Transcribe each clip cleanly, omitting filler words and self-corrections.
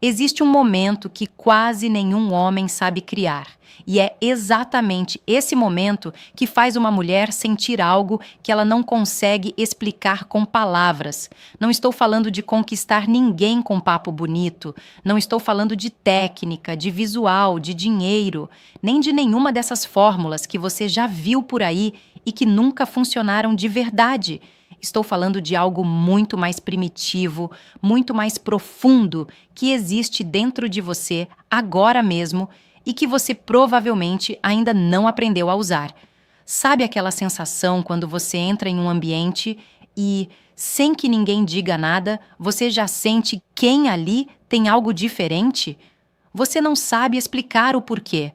Existe um momento que quase nenhum homem sabe criar, e é exatamente esse momento que faz uma mulher sentir algo que ela não consegue explicar com palavras. Não estou falando de conquistar ninguém com papo bonito, não estou falando de técnica, de visual, de dinheiro, nem de nenhuma dessas fórmulas que você já viu por aí e que nunca funcionaram de verdade. Estou falando de algo muito mais primitivo, muito mais profundo que existe dentro de você agora mesmo e que você provavelmente ainda não aprendeu a usar. Sabe aquela sensação quando você entra em um ambiente e, sem que ninguém diga nada, você já sente quem ali tem algo diferente? Você não sabe explicar o porquê.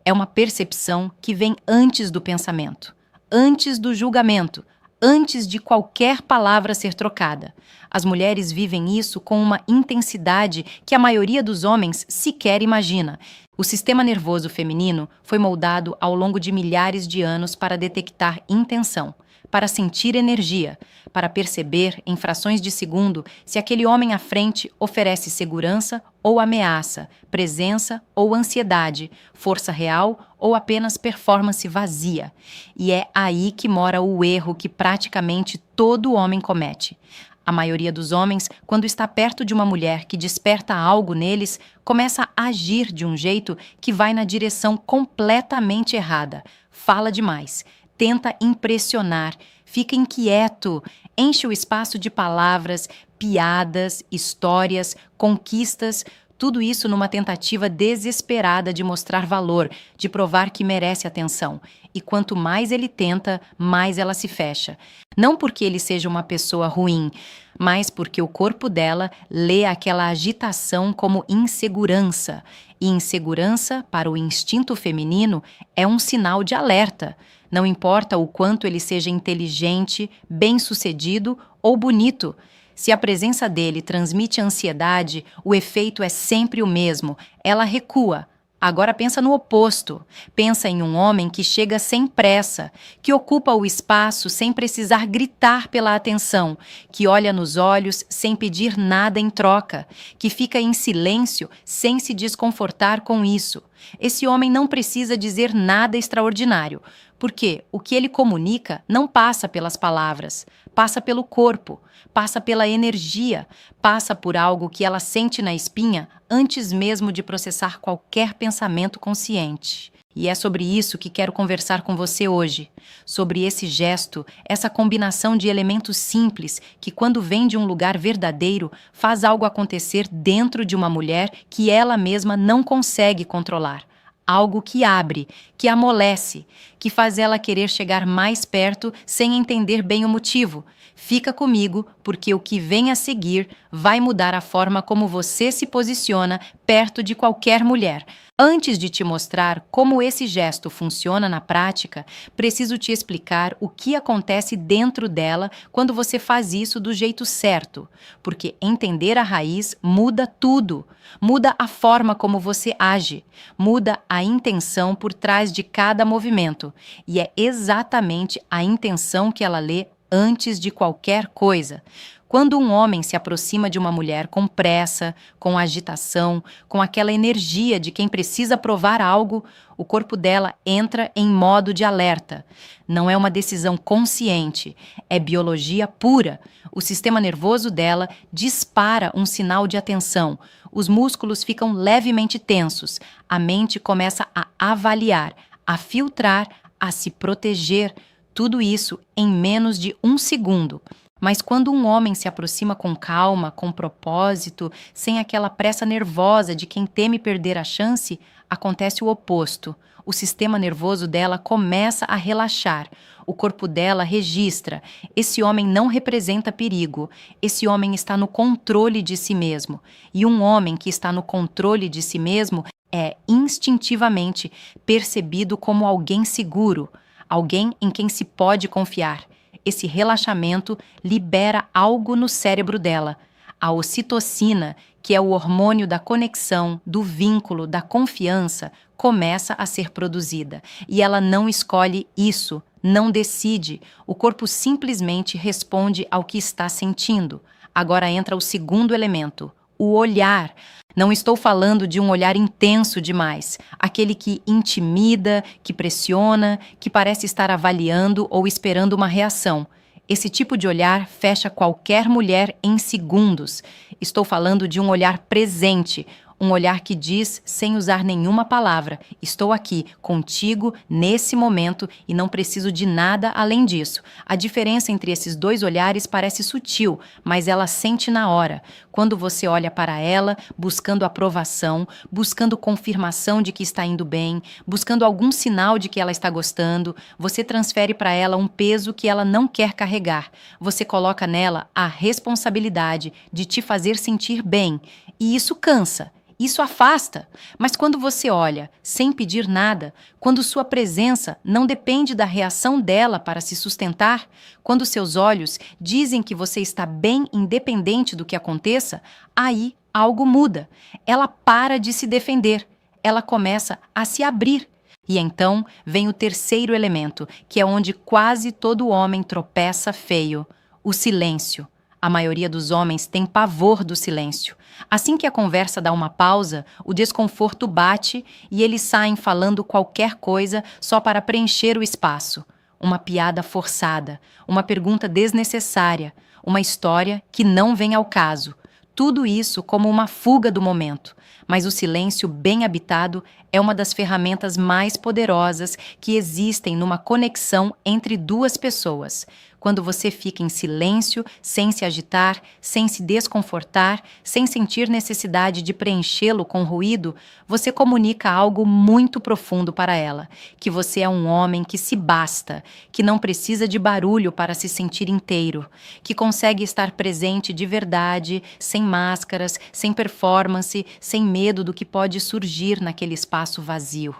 É uma percepção que vem antes do pensamento, antes do julgamento, antes de qualquer palavra ser trocada. As mulheres vivem isso com uma intensidade que a maioria dos homens sequer imagina. O sistema nervoso feminino foi moldado ao longo de milhares de anos para detectar intenção, para sentir energia, para perceber em frações de segundo se aquele homem à frente oferece segurança ou ameaça, presença ou ansiedade, força real ou apenas performance vazia. E é aí que mora o erro que praticamente todo homem comete. A maioria dos homens, quando está perto de uma mulher que desperta algo neles, começa a agir de um jeito que vai na direção completamente errada. Fala demais, tenta impressionar, fica inquieto, enche o espaço de palavras, piadas, histórias, conquistas, tudo isso numa tentativa desesperada de mostrar valor, de provar que merece atenção. E quanto mais ele tenta, mais ela se fecha. Não porque ele seja uma pessoa ruim, mas porque o corpo dela lê aquela agitação como insegurança. E insegurança, para o instinto feminino, é um sinal de alerta. Não importa o quanto ele seja inteligente, bem-sucedido ou bonito. Se a presença dele transmite ansiedade, o efeito é sempre o mesmo. Ela recua. Agora pensa no oposto. Pensa em um homem que chega sem pressa, que ocupa o espaço sem precisar gritar pela atenção, que olha nos olhos sem pedir nada em troca, que fica em silêncio sem se desconfortar com isso. Esse homem não precisa dizer nada extraordinário, porque o que ele comunica não passa pelas palavras, passa pelo corpo, passa pela energia, passa por algo que ela sente na espinha antes mesmo de processar qualquer pensamento consciente. E é sobre isso que quero conversar com você hoje, sobre esse gesto, essa combinação de elementos simples que, quando vem de um lugar verdadeiro, faz algo acontecer dentro de uma mulher que ela mesma não consegue controlar. Algo que abre, que amolece, que faz ela querer chegar mais perto sem entender bem o motivo. Fica comigo, porque o que vem a seguir vai mudar a forma como você se posiciona perto de qualquer mulher. Antes de te mostrar como esse gesto funciona na prática, preciso te explicar o que acontece dentro dela quando você faz isso do jeito certo, porque entender a raiz muda tudo. Muda a forma como você age, muda a intenção por trás de cada movimento, e é exatamente a intenção que ela lê antes de qualquer coisa. Quando um homem se aproxima de uma mulher com pressa, com agitação, com aquela energia de quem precisa provar algo, o corpo dela entra em modo de alerta. Não é uma decisão consciente, é biologia pura. O sistema nervoso dela dispara um sinal de atenção. Os músculos ficam levemente tensos. A mente começa a avaliar, a filtrar, a se proteger. Tudo isso em menos de um segundo. Mas quando um homem se aproxima com calma, com propósito, sem aquela pressa nervosa de quem teme perder a chance, acontece o oposto. O sistema nervoso dela começa a relaxar. O corpo dela registra. Esse homem não representa perigo. Esse homem está no controle de si mesmo. E um homem que está no controle de si mesmo é instintivamente percebido como alguém seguro, alguém em quem se pode confiar. Esse relaxamento libera algo no cérebro dela, a ocitocina, que é o hormônio da conexão, do vínculo, da confiança, começa a ser produzida. E ela não escolhe isso, não decide. O corpo simplesmente responde ao que está sentindo. Agora entra o segundo elemento, o olhar. Não estou falando de um olhar intenso demais, aquele que intimida, que pressiona, que parece estar avaliando ou esperando uma reação. Esse tipo de olhar fecha qualquer mulher em segundos. Estou falando de um olhar presente, um olhar que diz, sem usar nenhuma palavra: estou aqui, contigo, nesse momento, e não preciso de nada além disso. A diferença entre esses dois olhares parece sutil, mas ela sente na hora. Quando você olha para ela, buscando aprovação, buscando confirmação de que está indo bem, buscando algum sinal de que ela está gostando, você transfere para ela um peso que ela não quer carregar. Você coloca nela a responsabilidade de te fazer sentir bem, e isso cansa. Isso afasta, mas quando você olha sem pedir nada, quando sua presença não depende da reação dela para se sustentar, quando seus olhos dizem que você está bem independente do que aconteça, aí algo muda. Ela para de se defender, ela começa a se abrir. E então vem o terceiro elemento, que é onde quase todo homem tropeça feio: o silêncio. A maioria dos homens tem pavor do silêncio. Assim que a conversa dá uma pausa, o desconforto bate e eles saem falando qualquer coisa só para preencher o espaço. Uma piada forçada, uma pergunta desnecessária, uma história que não vem ao caso. Tudo isso como uma fuga do momento. Mas o silêncio bem habitado é uma das ferramentas mais poderosas que existem numa conexão entre duas pessoas. Quando você fica em silêncio, sem se agitar, sem se desconfortar, sem sentir necessidade de preenchê-lo com ruído, você comunica algo muito profundo para ela: que você é um homem que se basta, que não precisa de barulho para se sentir inteiro, que consegue estar presente de verdade, sem máscaras, sem performance, sem medo do que pode surgir naquele espaço vazio.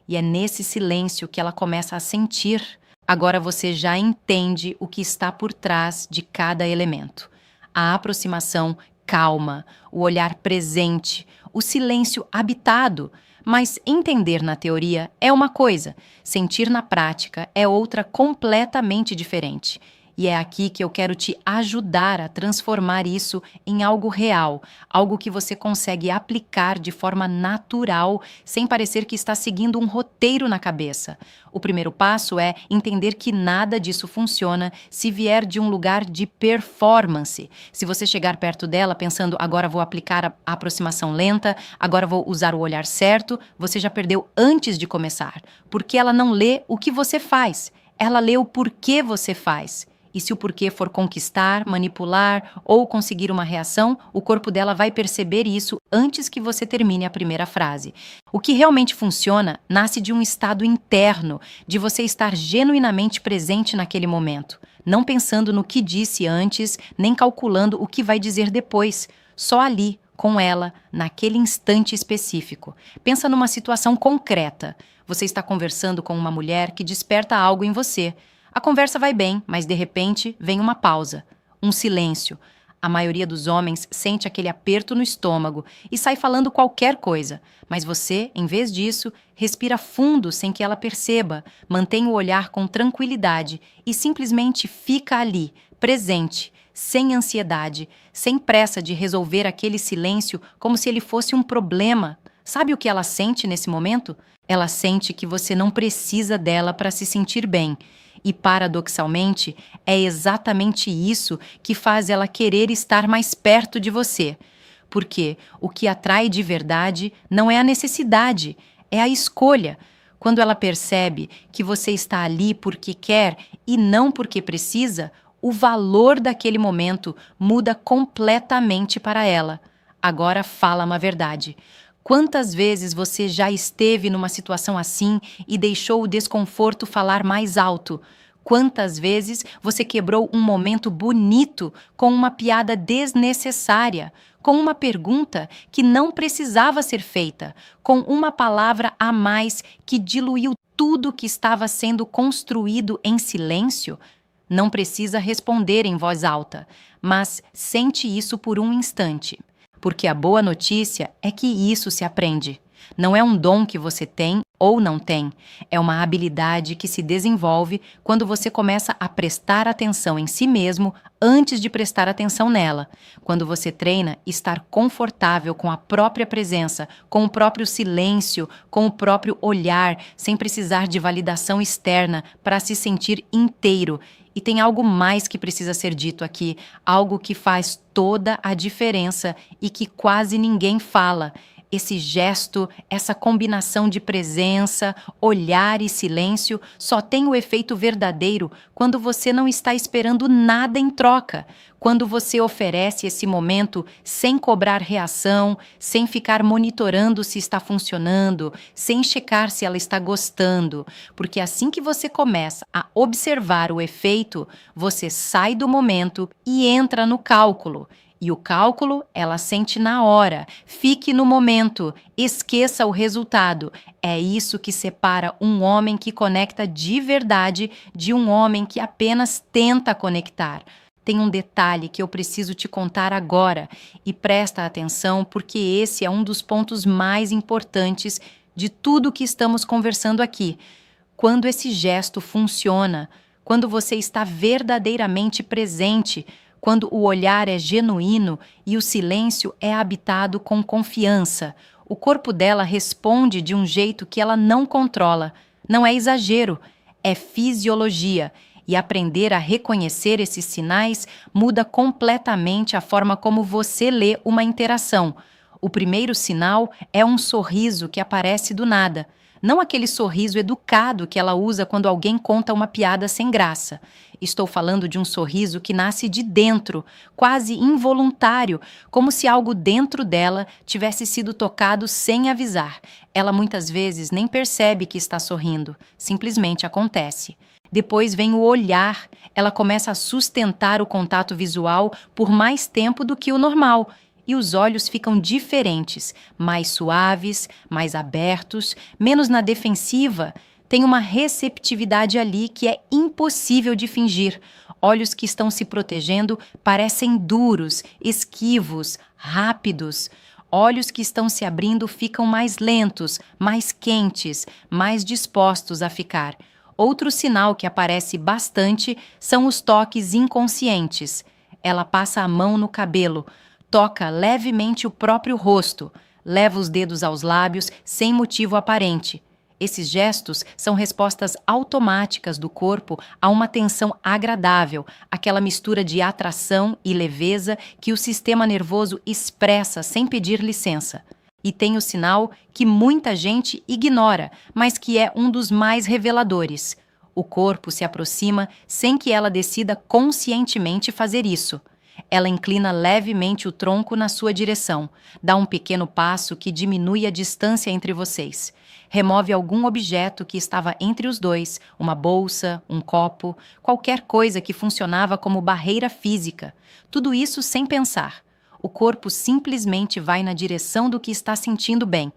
E é nesse silêncio que ela começa a sentir. Agora você já entende o que está por trás de cada elemento. A aproximação calma, o olhar presente, o silêncio habitado. Mas entender na teoria é uma coisa, sentir na prática é outra completamente diferente. E é aqui que eu quero te ajudar a transformar isso em algo real, algo que você consegue aplicar de forma natural, sem parecer que está seguindo um roteiro na cabeça. O primeiro passo é entender que nada disso funciona se vier de um lugar de performance. Se você chegar perto dela pensando: agora vou aplicar a aproximação lenta, agora vou usar o olhar certo, você já perdeu antes de começar, porque ela não lê o que você faz, ela lê o porquê você faz. E se o porquê for conquistar, manipular ou conseguir uma reação, o corpo dela vai perceber isso antes que você termine a primeira frase. O que realmente funciona nasce de um estado interno, de você estar genuinamente presente naquele momento, não pensando no que disse antes, nem calculando o que vai dizer depois, só ali, com ela, naquele instante específico. Pensa numa situação concreta. Você está conversando com uma mulher que desperta algo em você. A conversa vai bem, mas de repente vem uma pausa, um silêncio. A maioria dos homens sente aquele aperto no estômago e sai falando qualquer coisa, mas você, em vez disso, respira fundo sem que ela perceba, mantém o olhar com tranquilidade e simplesmente fica ali, presente, sem ansiedade, sem pressa de resolver aquele silêncio como se ele fosse um problema. Sabe o que ela sente nesse momento? Ela sente que você não precisa dela para se sentir bem. E, paradoxalmente, é exatamente isso que faz ela querer estar mais perto de você. Porque o que atrai de verdade não é a necessidade, é a escolha. Quando ela percebe que você está ali porque quer e não porque precisa, o valor daquele momento muda completamente para ela. Agora fala uma verdade. Quantas vezes você já esteve numa situação assim e deixou o desconforto falar mais alto? Quantas vezes você quebrou um momento bonito com uma piada desnecessária, com uma pergunta que não precisava ser feita, com uma palavra a mais que diluiu tudo que estava sendo construído em silêncio? Não precisa responder em voz alta, mas sente isso por um instante. Porque a boa notícia é que isso se aprende. Não é um dom que você tem ou não tem. É uma habilidade que se desenvolve quando você começa a prestar atenção em si mesmo antes de prestar atenção nela. Quando você treina estar confortável com a própria presença, com o próprio silêncio, com o próprio olhar, sem precisar de validação externa para se sentir inteiro. E tem algo mais que precisa ser dito aqui, algo que faz toda a diferença e que quase ninguém fala. Esse gesto, essa combinação de presença, olhar e silêncio só tem o efeito verdadeiro quando você não está esperando nada em troca. Quando você oferece esse momento sem cobrar reação, sem ficar monitorando se está funcionando, sem checar se ela está gostando. Porque assim que você começa a observar o efeito, você sai do momento e entra no cálculo. E o cálculo, ela sente na hora. Fique no momento, esqueça o resultado. É isso que separa um homem que conecta de verdade de um homem que apenas tenta conectar. Tem um detalhe que eu preciso te contar agora e presta atenção porque esse é um dos pontos mais importantes de tudo que estamos conversando aqui. Quando esse gesto funciona, quando você está verdadeiramente presente, quando o olhar é genuíno e o silêncio é habitado com confiança, o corpo dela responde de um jeito que ela não controla. Não é exagero, é fisiologia. E aprender a reconhecer esses sinais muda completamente a forma como você lê uma interação. O primeiro sinal é um sorriso que aparece do nada. Não aquele sorriso educado que ela usa quando alguém conta uma piada sem graça. Estou falando de um sorriso que nasce de dentro, quase involuntário, como se algo dentro dela tivesse sido tocado sem avisar. Ela muitas vezes nem percebe que está sorrindo, simplesmente acontece. Depois vem o olhar, ela começa a sustentar o contato visual por mais tempo do que o normal. E os olhos ficam diferentes, mais suaves, mais abertos, menos na defensiva. Tem uma receptividade ali que é impossível de fingir. Olhos que estão se protegendo parecem duros, esquivos, rápidos. Olhos que estão se abrindo ficam mais lentos, mais quentes, mais dispostos a ficar. Outro sinal que aparece bastante são os toques inconscientes. Ela passa a mão no cabelo, toca levemente o próprio rosto, leva os dedos aos lábios sem motivo aparente. Esses gestos são respostas automáticas do corpo a uma tensão agradável, aquela mistura de atração e leveza que o sistema nervoso expressa sem pedir licença. E tem o sinal que muita gente ignora, mas que é um dos mais reveladores. O corpo se aproxima sem que ela decida conscientemente fazer isso. Ela inclina levemente o tronco na sua direção, dá um pequeno passo que diminui a distância entre vocês. Remove algum objeto que estava entre os dois, uma bolsa, um copo, qualquer coisa que funcionava como barreira física. Tudo isso sem pensar. O corpo simplesmente vai na direção do que está sentindo bem.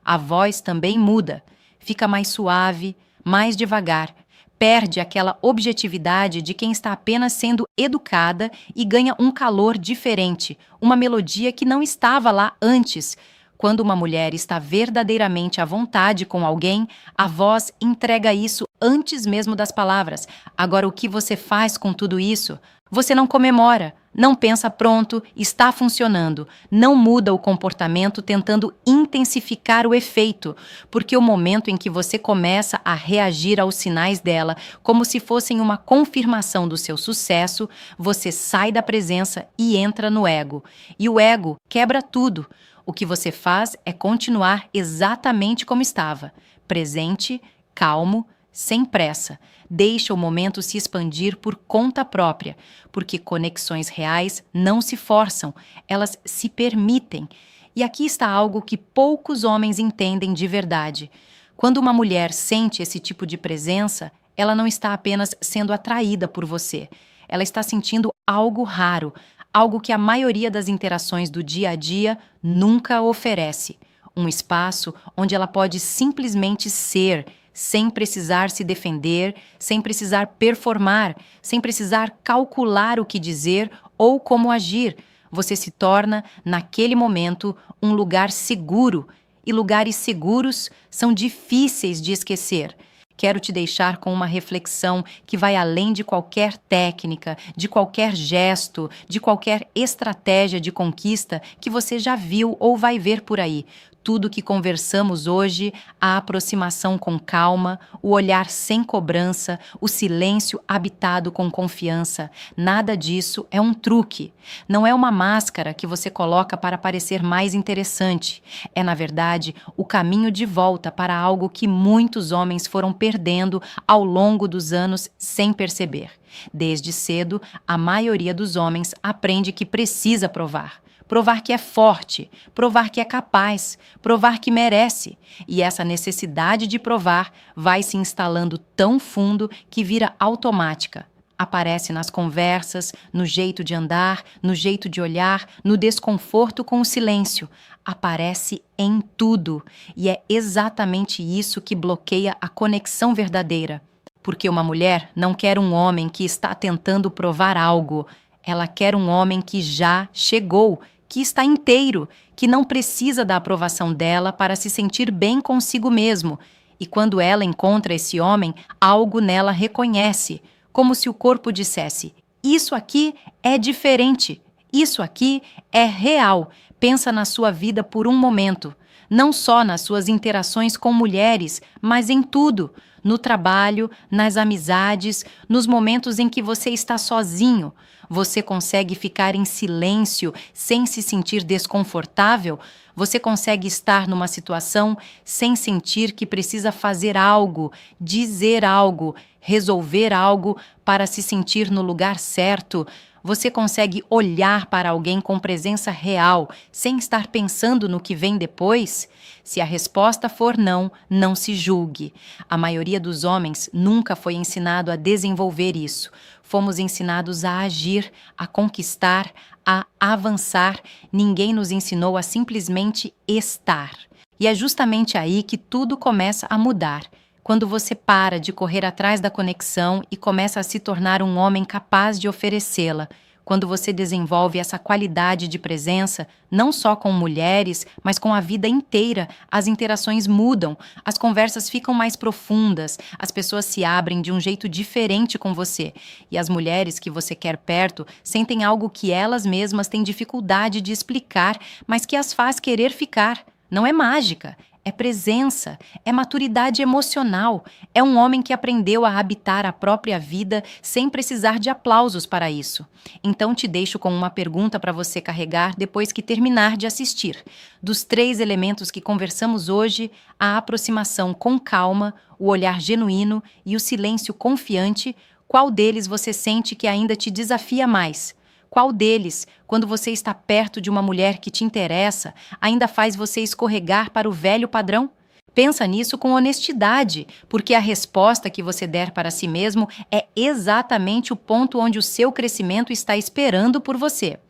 A voz também muda, fica mais suave, mais devagar. Perde aquela objetividade de quem está apenas sendo educada e ganha um calor diferente, uma melodia que não estava lá antes. Quando uma mulher está verdadeiramente à vontade com alguém, a voz entrega isso antes mesmo das palavras. Agora, o que você faz com tudo isso? Você não comemora, não pensa pronto, está funcionando, não muda o comportamento tentando intensificar o efeito, porque o momento em que você começa a reagir aos sinais dela como se fossem uma confirmação do seu sucesso, você sai da presença e entra no ego. E o ego quebra tudo. O que você faz é continuar exatamente como estava, presente, calmo, sem pressa. Deixa o momento se expandir por conta própria, porque conexões reais não se forçam, elas se permitem. E aqui está algo que poucos homens entendem de verdade. Quando uma mulher sente esse tipo de presença, ela não está apenas sendo atraída por você. Ela está sentindo algo raro, algo que a maioria das interações do dia a dia nunca oferece. Um espaço onde ela pode simplesmente ser, sem precisar se defender, sem precisar performar, sem precisar calcular o que dizer ou como agir. Você se torna, naquele momento, um lugar seguro. e lugares seguros são difíceis de esquecer. Quero te deixar com uma reflexão que vai além de qualquer técnica, de qualquer gesto, de qualquer estratégia de conquista que você já viu ou vai ver por aí. Tudo que conversamos hoje, a aproximação com calma, o olhar sem cobrança, o silêncio habitado com confiança, nada disso é um truque. Não é uma máscara que você coloca para parecer mais interessante. É, na verdade, o caminho de volta para algo que muitos homens foram perdendo ao longo dos anos sem perceber. Desde cedo, a maioria dos homens aprende que precisa provar. Provar que é forte, provar que é capaz, provar que merece. E essa necessidade de provar vai se instalando tão fundo que vira automática. Aparece nas conversas, no jeito de andar, no jeito de olhar, no desconforto com o silêncio. Aparece em tudo. E é exatamente isso que bloqueia a conexão verdadeira. Porque uma mulher não quer um homem que está tentando provar algo. Ela quer um homem que já chegou, que está inteiro, que não precisa da aprovação dela para se sentir bem consigo mesmo. E quando ela encontra esse homem, algo nela reconhece, como se o corpo dissesse: isso aqui é diferente, isso aqui é real. Pensa na sua vida por um momento, não só nas suas interações com mulheres, mas em tudo. No trabalho, nas amizades, nos momentos em que você está sozinho. Você consegue ficar em silêncio sem se sentir desconfortável? Você consegue estar numa situação sem sentir que precisa fazer algo, dizer algo, resolver algo para se sentir no lugar certo? Você consegue olhar para alguém com presença real, sem estar pensando no que vem depois? Se a resposta for não, não se julgue. A maioria dos homens nunca foi ensinado a desenvolver isso. Fomos ensinados a agir, a conquistar, a avançar. Ninguém nos ensinou a simplesmente estar. E é justamente aí que tudo começa a mudar. Quando você para de correr atrás da conexão e começa a se tornar um homem capaz de oferecê-la. Quando você desenvolve essa qualidade de presença, não só com mulheres, mas com a vida inteira, as interações mudam, as conversas ficam mais profundas, as pessoas se abrem de um jeito diferente com você. E as mulheres que você quer perto sentem algo que elas mesmas têm dificuldade de explicar, mas que as faz querer ficar. Não é mágica. É presença, é maturidade emocional, é um homem que aprendeu a habitar a própria vida sem precisar de aplausos para isso. Então te deixo com uma pergunta para você carregar depois que terminar de assistir. Dos 3 elementos que conversamos hoje, a aproximação com calma, o olhar genuíno e o silêncio confiante, qual deles você sente que ainda te desafia mais? Qual deles, quando você está perto de uma mulher que te interessa, ainda faz você escorregar para o velho padrão? Pensa nisso com honestidade, porque a resposta que você der para si mesmo é exatamente o ponto onde o seu crescimento está esperando por você.